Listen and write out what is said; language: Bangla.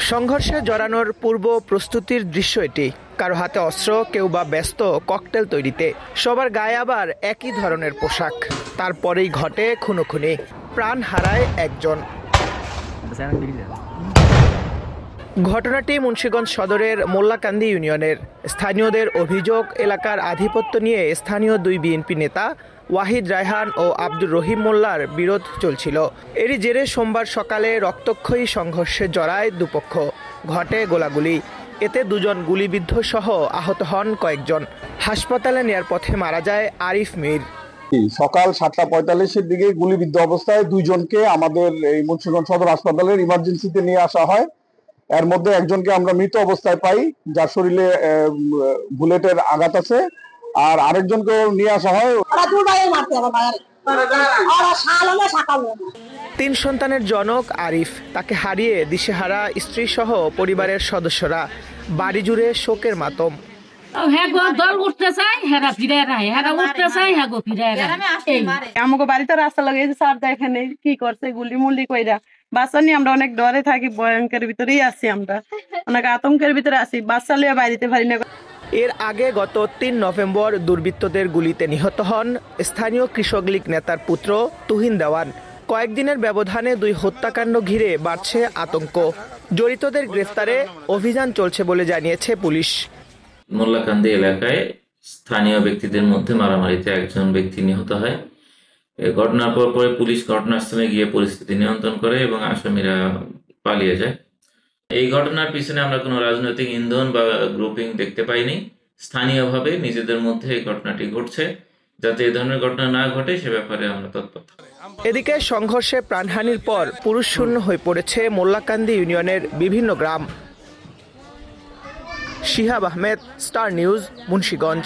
সংঘর্ষে জড়ানোর পূর্ব প্রস্তুতির দৃশ্য এটি। কারো হাতে অস্ত্র, কেউ বা ব্যস্ত ককটেল তৈরিতে। সবার গায়ে আবার একই ধরনের পোশাক। তারপরেই ঘটে খুনোখুনি, প্রাণ হারায় একজন। ঘটনাটি মুন্সিগঞ্জ সদরের মোল্লাকান্দি ইউনিয়নের। স্থানীয়দের অভিযোগ, এলাকার আধিপত্য নিয়ে স্থানীয় দুই বিএনপি নেতা ওয়াহিদ রায়হান ও আব্দুর রহিম মোল্লার বিরোধ চলছিল। এরই জেরে সোমবার সকালে রক্তক্ষয়ী সংঘর্ষে জড়ায় দুপক্ষ। ঘটে গোলাগুলি। এতে দুজন গুলিবিদ্ধ সহ আহত হন কয়েকজন। হাসপাতালে নেয়ার পথে মারা যায় আরিফ মীর। সকাল 7:45-এর দিকে গুলিবিদ্ধ অবস্থায় দুইজনকে আমাদের এই মুন্সিগঞ্জ সদর হাসপাতালের ইমার্জেন্সিতে নিয়ে আসা হয়। এর মধ্যে একজনকে আমরা মৃত অবস্থায় পাই, যার শরীরে বুলেটের আঘাত আছে, আর আরেকজনকে নিয়ে আসা হয়। 3 সন্তানের জনক আরিফ। তাকে হারিয়ে দিশেহারা স্ত্রী সহ পরিবারের সদস্যরা। বাড়ি জুড়ে শোকের মাতম। আমাকে বাড়িতে রাস্তা লাগিয়েছে, স্যার দেখেন কি করছে, গুলি মুলি কইরা। বাচ্চা নিয়ে আমরা অনেক ডরে থাকি, ভয়ঙ্কর ভিতরেই আছি, আমরা অনেক আতঙ্কের ভিতরে আছি, বাচ্চা লিয়ে বাড়িতে পারি না। এর আগে গত 3 নভেম্বর দুর্বৃত্তদের গুলিতে নিহত হন স্থানীয় কৃষক লীগ নেতার পুত্র তুহিন দেওয়ান। কয়েকদিনের ব্যবধানে 2 হত্যাকাণ্ড ঘিরে বাড়ছে আতঙ্ক। জড়িতদের গ্রেফতারে অভিযান চলছে বলে জানিয়েছে পুলিশ। মোল্লাকান্দি এলাকায় স্থানীয় ব্যক্তিদের মধ্যে মারামারিতে একজন ব্যক্তি নিহত হয়। ঘটনার পরে পুলিশ ঘটনাস্থলে গিয়ে পরিস্থিতি নিয়ন্ত্রণ করে এবং আসামিরা পালিয়ে যায়। এই ঘটনার পিছনে আমরা কোনো রাজনৈতিক ইন্ধন বা গ্রুপিং দেখতে পাইনি। স্থানীয়ভাবে নিজেদের মধ্যে এই ঘটনাটি ঘটছে, যাতে এই ধরনের ঘটনা না ঘটে সে ব্যাপারে আমরা তৎপর। এদিকে সংঘর্ষে প্রাণহানির পর পুরুষশূন্য হয়ে পড়েছে মোল্লাকান্দি ইউনিয়নের বিভিন্ন গ্রাম। Shihab Ahmed, Star News, Munshiganj.